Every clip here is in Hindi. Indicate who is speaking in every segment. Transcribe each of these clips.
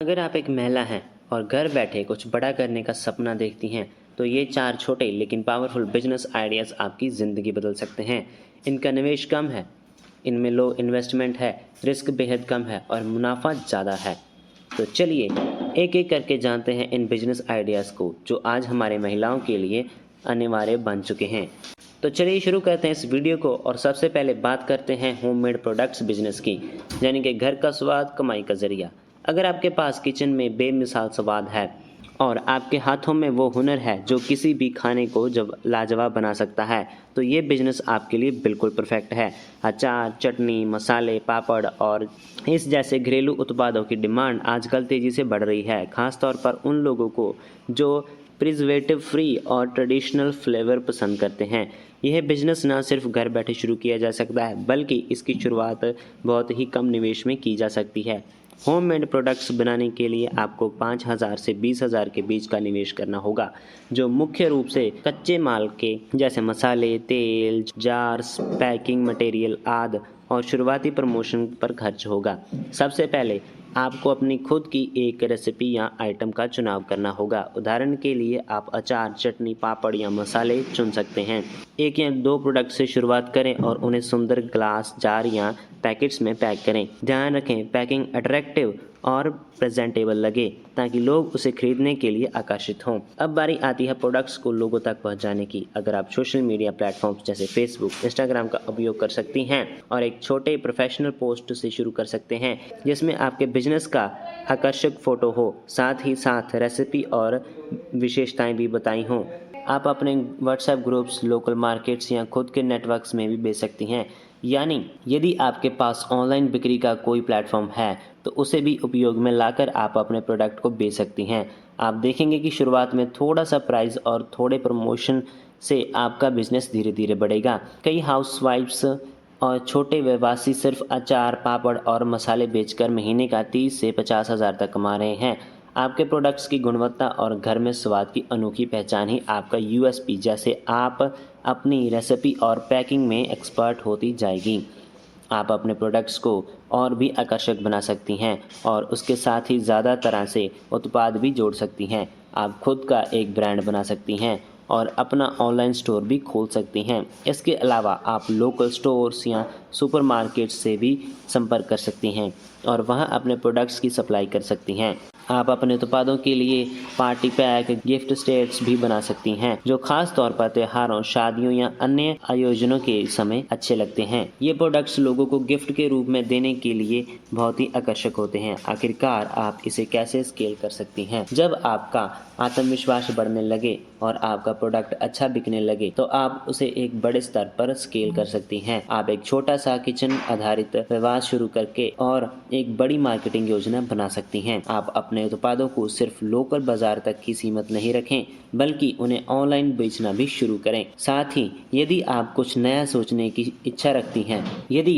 Speaker 1: अगर आप एक महिला हैं और घर बैठे कुछ बड़ा करने का सपना देखती हैं, तो ये 4 छोटे लेकिन पावरफुल बिजनेस आइडियाज़ आपकी ज़िंदगी बदल सकते हैं। इनका निवेश कम है, इनमें लो इन्वेस्टमेंट है, रिस्क बेहद कम है और मुनाफा ज़्यादा है। तो चलिए एक-एक करके जानते हैं इन बिजनेस आइडियाज़ को, जो आज हमारे महिलाओं के लिए अनिवार्य बन चुके हैं। तो चलिए शुरू करते हैं इस वीडियो को और सबसे पहले बात करते हैं होममेड प्रोडक्ट्स बिजनेस की, यानी कि घर का स्वाद कमाई का ज़रिया। अगर आपके पास किचन में बेमिसाल स्वाद है और आपके हाथों में वो हुनर है जो किसी भी खाने को जब लाजवाब बना सकता है, तो ये बिजनेस आपके लिए बिल्कुल परफेक्ट है। अचार, चटनी, मसाले, पापड़ और इस जैसे घरेलू उत्पादों की डिमांड आजकल तेज़ी से बढ़ रही है, खासतौर पर उन लोगों को जो प्रिजर्वेटिव फ्री और ट्रेडिशनल फ्लेवर पसंद करते हैं। यह बिजनेस न सिर्फ घर बैठे शुरू किया जा सकता है, बल्कि इसकी शुरुआत बहुत ही कम निवेश में की जा सकती है। होममेड प्रोडक्ट्स बनाने के लिए आपको 5,000 से 20,000 के बीच का निवेश करना होगा, जो मुख्य रूप से कच्चे माल के जैसे मसाले, तेल, जार्स, पैकिंग मटेरियल आदि और शुरुआती प्रमोशन पर खर्च होगा। सबसे पहले आपको अपनी खुद की एक रेसिपी या आइटम का चुनाव करना होगा। उदाहरण के लिए आप अचार, चटनी, पापड़ या मसाले चुन सकते हैं। 1 या 2 प्रोडक्ट से शुरुआत करें और उन्हें सुंदर ग्लास, जार या पैकेट्स में पैक करें। ध्यान रखें पैकिंग अट्रैक्टिव और प्रेजेंटेबल लगे ताकि लोग उसे खरीदने के लिए आकर्षित हों। अब बारी आती है प्रोडक्ट्स को लोगों तक पहुंचाने की। अगर आप सोशल मीडिया प्लेटफॉर्म्स जैसे फेसबुक, इंस्टाग्राम का उपयोग कर सकती हैं और एक छोटे प्रोफेशनल पोस्ट से शुरू कर सकते हैं जिसमें आपके बिजनेस का आकर्षक फ़ोटो हो, साथ ही साथ रेसिपी और विशेषताएं भी बताई हों। आप अपने व्हाट्सएप ग्रुप्स, लोकल मार्केट्स या खुद के नेटवर्क्स में भी बेच सकती हैं। यानी यदि आपके पास ऑनलाइन बिक्री का कोई प्लेटफॉर्म है, तो उसे भी उपयोग में लाकर आप अपने प्रोडक्ट को बेच सकती हैं। आप देखेंगे कि शुरुआत में थोड़ा सा प्राइस और थोड़े प्रमोशन से आपका बिजनेस धीरे धीरे बढ़ेगा। कई हाउसवाइफ्स और छोटे व्यवसायी सिर्फ अचार, पापड़ और मसाले बेचकर महीने का 30 से 50,000 तक कमा रहे हैं। आपके प्रोडक्ट्स की गुणवत्ता और घर में स्वाद की अनोखी पहचान ही आपका यूएसपी, जैसे आप अपनी रेसिपी और पैकिंग में एक्सपर्ट होती जाएगी। आप अपने प्रोडक्ट्स को और भी आकर्षक बना सकती हैं और उसके साथ ही ज़्यादा तरह से उत्पाद भी जोड़ सकती हैं। आप खुद का एक ब्रांड बना सकती हैं और अपना ऑनलाइन स्टोर भी खोल सकती हैं। इसके अलावा आप लोकल स्टोर्स या सुपरमार्केट्स से भी संपर्क कर सकती हैं और वहां अपने प्रोडक्ट्स की सप्लाई कर सकती हैं। आप अपने उत्पादों के लिए पार्टी पैक, गिफ्ट सेट्स भी बना सकती हैं, जो खास तौर पर त्योहारों, शादियों या अन्य आयोजनों के समय अच्छे लगते हैं। ये प्रोडक्ट्स लोगों को गिफ्ट के रूप में देने के लिए बहुत ही आकर्षक होते हैं। आखिरकार आप इसे कैसे स्केल कर सकती हैं? जब आपका आत्मविश्वास बढ़ने लगे और आपका प्रोडक्ट अच्छा बिकने लगे, तो आप उसे एक बड़े स्तर पर स्केल कर सकती हैं। आप एक छोटा सा किचन आधारित व्यवसाय शुरू करके और एक बड़ी मार्केटिंग योजना बना सकती हैं। आप अपने उत्पादों को सिर्फ लोकल बाजार तक ही सीमित नहीं रखें, बल्कि उन्हें ऑनलाइन बेचना भी शुरू करें। साथ ही यदि आप कुछ नया सोचने की इच्छा रखती हैं,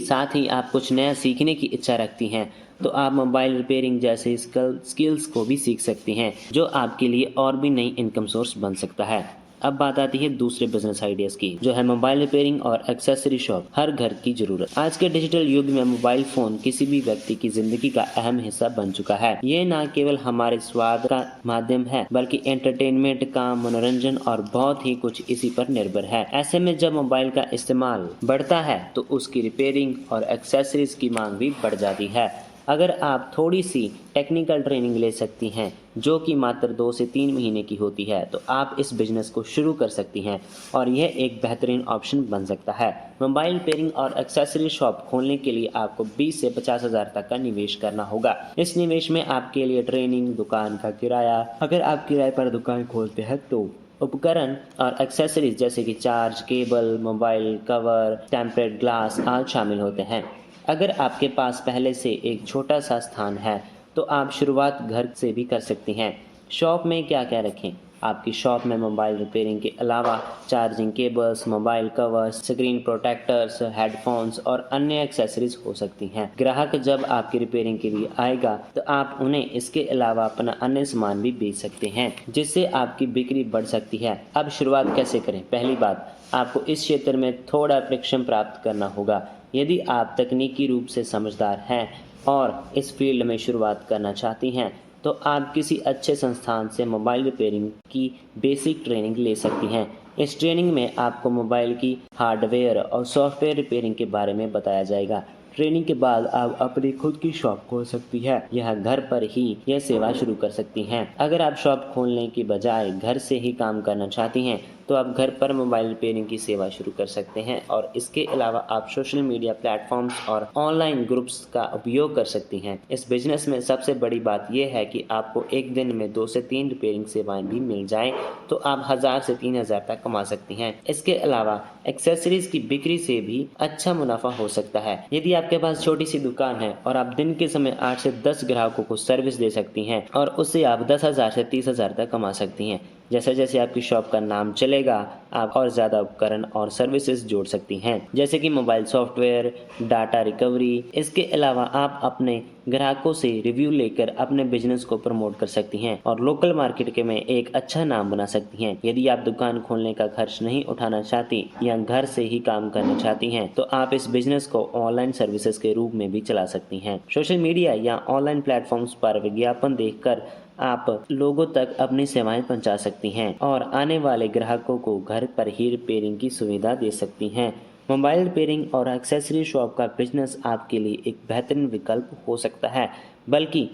Speaker 1: साथ ही आप कुछ नया सीखने की इच्छा रखती हैं, तो आप मोबाइल रिपेयरिंग जैसे स्किल्स को भी सीख सकती हैं, जो आपके लिए और भी नई इनकम सोर्स बन सकता है। अब बात आती है दूसरे बिजनेस आइडियाज़ की, जो है मोबाइल रिपेयरिंग और एक्सेसरी शॉप। हर घर की जरूरत। आज के डिजिटल युग में मोबाइल फ़ोन किसी भी व्यक्ति की ज़िंदगी का अहम हिस्सा बन चुका है। ये न केवल हमारे स्वाद का माध्यम है, बल्कि एंटरटेनमेंट का, मनोरंजन और बहुत ही कुछ इसी पर निर्भर है। ऐसे में जब मोबाइल का इस्तेमाल बढ़ता है, तो उसकी रिपेयरिंग और एक्सेसरीज की मांग भी बढ़ जाती है। अगर आप थोड़ी सी टेक्निकल ट्रेनिंग ले सकती हैं, जो कि मात्र 2 से 3 महीने की होती है, तो आप इस बिज़नेस को शुरू कर सकती हैं और यह एक बेहतरीन ऑप्शन बन सकता है। मोबाइल रिपेयरिंग और एक्सेसरी शॉप खोलने के लिए आपको 20 से 50,000 तक का निवेश करना होगा। इस निवेश में आपके लिए ट्रेनिंग, दुकान का किराया, अगर आप किराए पर दुकान खोलते हैं तो उपकरण और एक्सेसरीज जैसे कि charge cable, mobile cover, temperate glass आदि शामिल होते हैं। अगर आपके पास पहले से एक छोटा सा स्थान है, तो आप शुरुआत घर से भी कर सकती हैं। शॉप में क्या क्या रखें? आपकी शॉप में मोबाइल रिपेयरिंग के अलावा charging cables, mobile covers, screen protectors, headphones और अन्य एक्सेसरीज हो सकती हैं। ग्राहक जब आपकी रिपेयरिंग के लिए आएगा, तो आप उन्हें इसके अलावा अपना अन्य सामान भी बेच सकते हैं, जिससे आपकी बिक्री बढ़ सकती है। अब शुरुआत कैसे करें? पहली बात, आपको इस क्षेत्र में थोड़ा प्रशिक्षण प्राप्त करना होगा। यदि आप तकनीकी रूप से समझदार हैं, और इस फील्ड में शुरुआत करना चाहती हैं तो आप किसी अच्छे संस्थान से मोबाइल रिपेयरिंग की बेसिक ट्रेनिंग ले सकती हैं। इस ट्रेनिंग में आपको मोबाइल की हार्डवेयर और सॉफ्टवेयर रिपेयरिंग के बारे में बताया जाएगा। ट्रेनिंग के बाद आप अपनी खुद की शॉप खोल सकती हैं। यह घर पर ही यह सेवा शुरू कर सकती हैं। अगर आप शॉप खोलने की बजाय घर से ही काम करना चाहती हैं तो आप घर पर मोबाइल रिपेयरिंग की सेवा शुरू कर सकते हैं और इसके अलावा आप सोशल मीडिया प्लेटफॉर्म्स और ऑनलाइन ग्रुप्स का उपयोग कर सकती हैं। इस बिजनेस में सबसे बड़ी बात यह है कि आपको एक दिन में 2 से 3 रिपेयरिंग सेवाएं भी मिल जाएं तो आप 1000 से 3000 तक कमा सकती हैं। इसके अलावा एक्सेसरीज की बिक्री से भी अच्छा मुनाफा हो सकता है। यदि आपके पास छोटी सी दुकान है और आप दिन के समय 8 से 10 ग्राहकों को सर्विस दे सकती हैं और उससे आप 10,000 से 30,000 तक कमा सकती हैं। जैसे जैसे आपकी शॉप का नाम चलेगा आप और ज़्यादा उपकरण और सर्विसेज जोड़ सकती हैं, जैसे कि मोबाइल सॉफ्टवेयर, डाटा रिकवरी। इसके अलावा आप अपने ग्राहकों से रिव्यू लेकर अपने बिजनेस को प्रमोट कर सकती हैं और लोकल मार्केट में एक अच्छा नाम बना सकती हैं। यदि आप दुकान खोलने का खर्च नहीं उठाना चाहती या घर से ही काम करना चाहती हैं तो आप इस बिजनेस को ऑनलाइन सर्विसेज के रूप में भी चला सकती हैं। सोशल मीडिया या ऑनलाइन प्लेटफॉर्म्स पर विज्ञापन देखकर आप लोगों तक अपनी सेवाएं पहुंचा सकती हैं और आने वाले ग्राहकों को घर पर ही रिपेयरिंग की सुविधा दे सकती हैं। मोबाइल रिपेयरिंग और एक्सेसरी शॉप का बिजनेस आपके लिए एक बेहतरीन विकल्प हो सकता है, बल्कि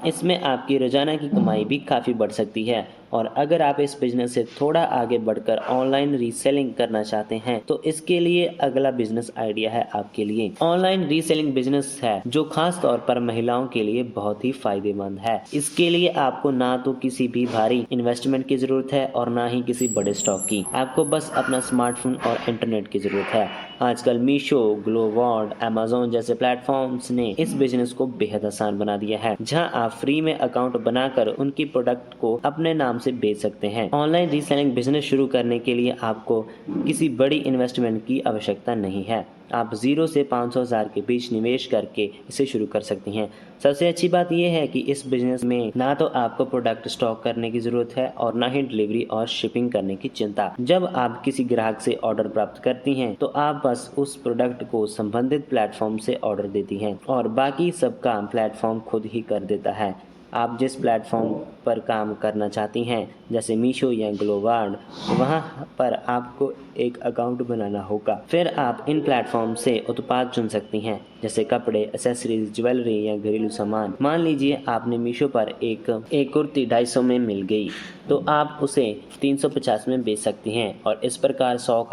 Speaker 1: इसमें आपकी रोजाना की कमाई भी काफ़ी बढ़ सकती है। और अगर आप इस बिजनेस से थोड़ा आगे बढ़कर ऑनलाइन रीसेलिंग करना चाहते हैं तो इसके लिए अगला बिजनेस आइडिया है आपके लिए ऑनलाइन रीसेलिंग बिजनेस है, जो खास तौर पर महिलाओं के लिए बहुत ही फायदेमंद है। इसके लिए आपको ना तो किसी भी भारी इन्वेस्टमेंट की जरूरत है और ना ही किसी बड़े स्टॉक की। आपको बस अपना स्मार्टफोन और इंटरनेट की जरूरत है। आजकल मीशो, ग्लोवार्ड, अमेज़न जैसे प्लेटफॉर्म्स ने इस बिजनेस को बेहद आसान बना दिया है, जहां आप फ्री में अकाउंट बनाकर उनकी प्रोडक्ट को अपने नाम से बेच सकते हैं। ऑनलाइन रीसेलिंग बिजनेस शुरू करने के लिए आपको किसी बड़ी इन्वेस्टमेंट की आवश्यकता नहीं है। आप 0 से 500,000 के बीच निवेश करके इसे शुरू कर सकती हैं। सबसे अच्छी बात यह है कि इस बिजनेस में ना तो आपको प्रोडक्ट स्टॉक करने की ज़रूरत है और ना ही डिलीवरी और शिपिंग करने की चिंता। जब आप किसी ग्राहक से ऑर्डर प्राप्त करती हैं तो आप बस उस प्रोडक्ट को संबंधित प्लेटफॉर्म से ऑर्डर देती हैं और बाकी सब काम प्लेटफॉर्म खुद ही कर देता है। आप जिस प्लेटफॉर्म पर काम करना चाहती हैं जैसे मीशो या ग्लोवार्ड, वहां पर आपको एक अकाउंट बनाना होगा। फिर आप इन प्लेटफॉर्म से उत्पाद चुन सकती हैं जैसे कपड़े, एक्सेसरीज, ज्वेलरी या घरेलू सामान। मान लीजिए आपने मीशो पर एक कुर्ती 250 में मिल गई तो आप उसे 350 में बेच सकती हैं और इस प्रकार 100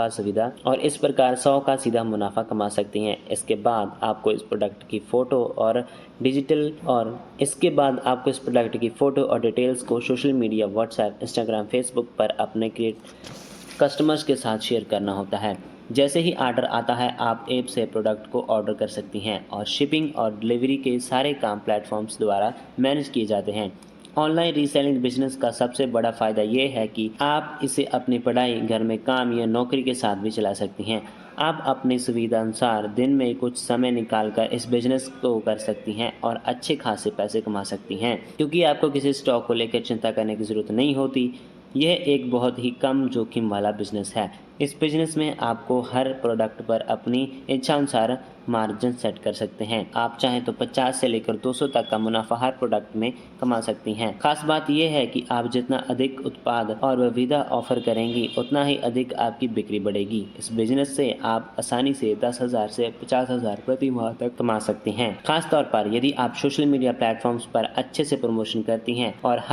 Speaker 1: का सीधा मुनाफा कमा सकती हैं। इसके बाद आपको इस प्रोडक्ट की फ़ोटो और डिटेल्स को social media, WhatsApp, Instagram, Facebook पर अपने कस्टमर्स के साथ शेयर करना होता है। जैसे ही ऑर्डर आता है आप ऐप से प्रोडक्ट को ऑर्डर कर सकती हैं और शिपिंग और डिलीवरी के सारे काम प्लेटफॉर्म्स द्वारा मैनेज किए जाते हैं। ऑनलाइन रीसेलिंग बिजनेस का सबसे बड़ा फ़ायदा ये है कि आप इसे अपनी पढ़ाई, घर में काम या नौकरी के साथ भी चला सकती हैं। आप अपनी सुविधा अनुसार दिन में कुछ समय निकालकर इस बिजनेस को कर सकती हैं और अच्छे खासे पैसे कमा सकती हैं, क्योंकि आपको किसी स्टॉक को लेकर चिंता करने की ज़रूरत नहीं होती। यह एक बहुत ही कम जोखिम वाला बिजनेस है। इस बिजनेस में आपको हर प्रोडक्ट पर अपनी इच्छानुसार मार्जिन सेट कर सकते हैं। आप चाहें तो 50 से लेकर 200 तक का मुनाफा हर प्रोडक्ट में कमा सकती हैं। खास बात यह है कि आप जितना अधिक उत्पाद और विविधता ऑफर करेंगी उतना ही अधिक आपकी बिक्री बढ़ेगी। इस बिजनेस से आप आसानी से 10,000 से 50,000 प्रति माह तक कमा सकती हैं। खास तौर पर यदि आप सोशल मीडिया प्लेटफॉर्म्स पर अच्छे से प्रमोशन करती हैं। और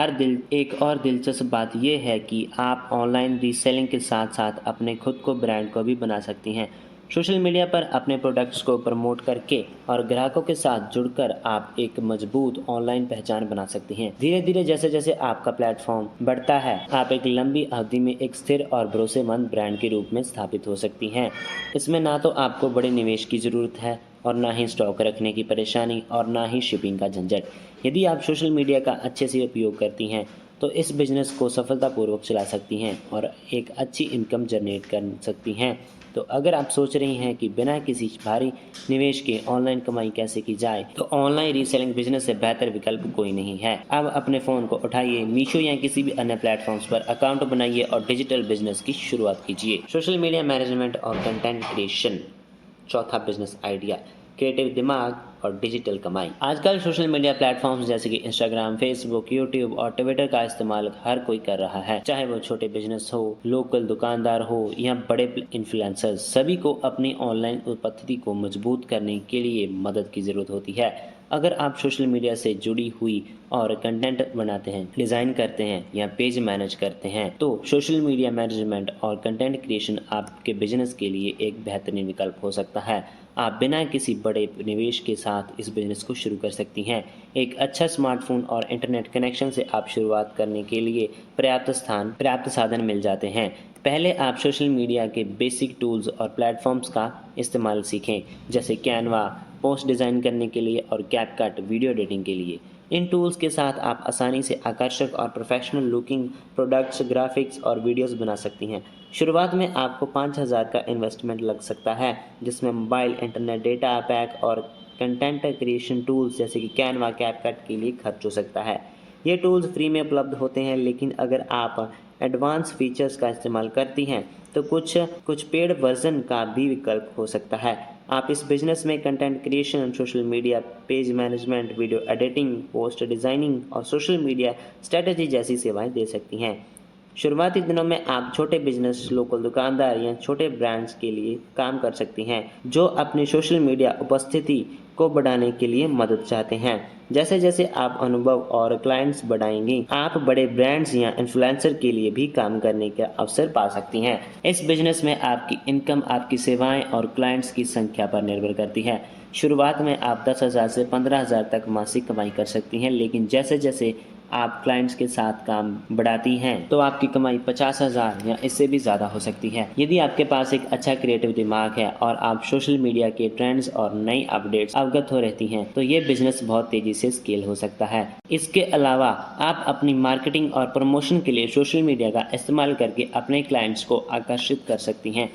Speaker 1: एक और दिलचस्प बात यह है कि आप ऑनलाइन रीसेलिंग के साथ साथ अपने खुद को ब्रांड को भी बना सकती हैं। सोशल मीडिया पर अपने प्रोडक्ट्स को प्रमोट करके और ग्राहकों के साथ जुड़कर आप एक मजबूत ऑनलाइन पहचान बना सकती हैं। धीरे धीरे जैसे जैसे आपका प्लेटफॉर्म बढ़ता है आप एक लंबी अवधि में एक स्थिर और भरोसेमंद ब्रांड के रूप में स्थापित हो सकती हैं। इसमें ना तो आपको बड़े निवेश की ज़रूरत है और ना ही स्टॉक रखने की परेशानी और ना ही शिपिंग का झंझट। यदि आप सोशल मीडिया का अच्छे से उपयोग करती हैं तो इस बिज़नेस को सफलतापूर्वक चला सकती हैं और एक अच्छी इनकम जनरेट कर सकती हैं। तो अगर आप सोच रही हैं कि बिना किसी भारी निवेश के ऑनलाइन कमाई कैसे की जाए तो ऑनलाइन रीसेलिंग बिजनेस से बेहतर विकल्प कोई नहीं है। अब अपने फ़ोन को उठाइए, मीशो या किसी भी अन्य प्लेटफॉर्म्स पर अकाउंट बनाइए और डिजिटल बिजनेस की शुरुआत कीजिए। सोशल मीडिया मैनेजमेंट और कंटेंट क्रिएशन। चौथा बिजनेस आइडिया, क्रिएटिव दिमाग और डिजिटल कमाई। आजकल सोशल मीडिया प्लेटफॉर्म्स जैसे कि इंस्टाग्राम, फेसबुक, यूट्यूब और ट्विटर का इस्तेमाल हर कोई कर रहा है, चाहे वो छोटे बिजनेस हो, लोकल दुकानदार हो या बड़े इन्फ्लुएंसर्स। सभी को अपनी ऑनलाइन उपस्थिति को मजबूत करने के लिए मदद की ज़रूरत होती है। अगर आप सोशल मीडिया से जुड़ी हुई और कंटेंट बनाते हैं, डिज़ाइन करते हैं या पेज मैनेज करते हैं, तो सोशल मीडिया मैनेजमेंट और कंटेंट क्रिएशन आपके बिजनेस के लिए एक बेहतरीन विकल्प हो सकता है। आप बिना किसी बड़े निवेश के साथ इस बिजनेस को शुरू कर सकती हैं। एक अच्छा स्मार्टफोन और इंटरनेट कनेक्शन से आप शुरुआत करने के लिए पर्याप्त साधन मिल जाते हैं। पहले आप सोशल मीडिया के बेसिक टूल्स और प्लेटफॉर्म्स का इस्तेमाल सीखें, जैसे कैनवा पोस्ट डिज़ाइन करने के लिए और कैपकट वीडियो एडिटिंग के लिए। इन टूल्स के साथ आप आसानी से आकर्षक और प्रोफेशनल लुकिंग प्रोडक्ट्स, ग्राफिक्स और वीडियोस बना सकती हैं। शुरुआत में आपको 5,000 का इन्वेस्टमेंट लग सकता है, जिसमें मोबाइल, इंटरनेट, डेटा पैक और कंटेंट क्रिएशन टूल्स जैसे कि कैनवा, कैपकट के लिए खर्च हो सकता है। ये टूल्स फ्री में उपलब्ध होते हैं, लेकिन अगर आप एडवांस फीचर्स का इस्तेमाल करती हैं तो कुछ पेड वर्जन का भी विकल्प हो सकता है। आप इस बिजनेस में content creation, social media page management, video editing, post designing और सोशल मीडिया स्ट्रेटजी जैसी सेवाएं दे सकती हैं। शुरुआती दिनों में आप छोटे बिजनेस, लोकल दुकानदार या छोटे ब्रांड्स के लिए काम कर सकती हैं जो अपनी सोशल मीडिया उपस्थिति को बढ़ाने के लिए मदद चाहते हैं। जैसे जैसे आप अनुभव और क्लाइंट्स बढ़ाएंगी, आप बड़े ब्रांड्स या इन्फ्लुएंसर के लिए भी काम करने का अवसर पा सकती हैं। इस बिजनेस में आपकी इनकम आपकी सेवाएं और क्लाइंट्स की संख्या पर निर्भर करती है। शुरुआत में आप 10,000 से 15,000 तक मासिक कमाई कर सकती हैं, लेकिन जैसे जैसे आप क्लाइंट्स के साथ काम बढ़ाती हैं तो आपकी कमाई 50,000 या इससे भी ज़्यादा हो सकती है। यदि आपके पास एक अच्छा क्रिएटिव दिमाग है और आप सोशल मीडिया के ट्रेंड्स और नई अपडेट्स अवगत हो रहती हैं, तो ये बिजनेस बहुत तेज़ी से स्केल हो सकता है। इसके अलावा आप अपनी मार्केटिंग और प्रमोशन के लिए सोशल मीडिया का इस्तेमाल करके अपने क्लाइंट्स को आकर्षित कर सकती हैं।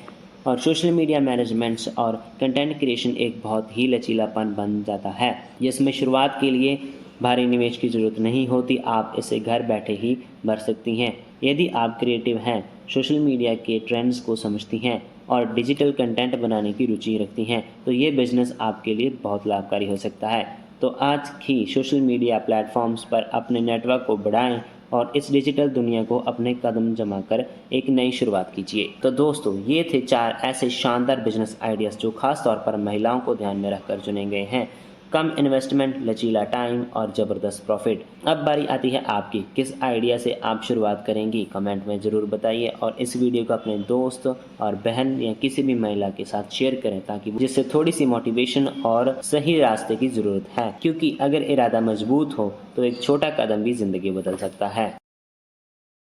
Speaker 1: और सोशल मीडिया मैनेजमेंट्स और कंटेंट क्रिएशन एक बहुत ही लचीलापन बन जाता है, जिसमें शुरुआत के लिए भारी निवेश की ज़रूरत नहीं होती। आप इसे घर बैठे ही भर सकती हैं। यदि आप क्रिएटिव हैं, सोशल मीडिया के ट्रेंड्स को समझती हैं और डिजिटल कंटेंट बनाने की रुचि रखती हैं, तो ये बिज़नेस आपके लिए बहुत लाभकारी हो सकता है। तो आज ही सोशल मीडिया प्लेटफॉर्म्स पर अपने नेटवर्क को बढ़ाएं और इस डिजिटल दुनिया को अपने कदम जमा कर एक नई शुरुआत कीजिए। तो दोस्तों, ये थे 4 ऐसे शानदार बिजनेस आइडियाज़ जो खास तौर पर महिलाओं को ध्यान में रखकर चुने गए हैं। कम इन्वेस्टमेंट, लचीला टाइम और ज़बरदस्त प्रॉफिट। अब बारी आती है आपकी, किस आइडिया से आप शुरुआत करेंगी? कमेंट में ज़रूर बताइए और इस वीडियो को अपने दोस्त और बहन या किसी भी महिला के साथ शेयर करें, ताकि जिससे थोड़ी सी मोटिवेशन और सही रास्ते की ज़रूरत है, क्योंकि अगर इरादा मजबूत हो तो एक छोटा कदम भी ज़िंदगी बदल सकता है।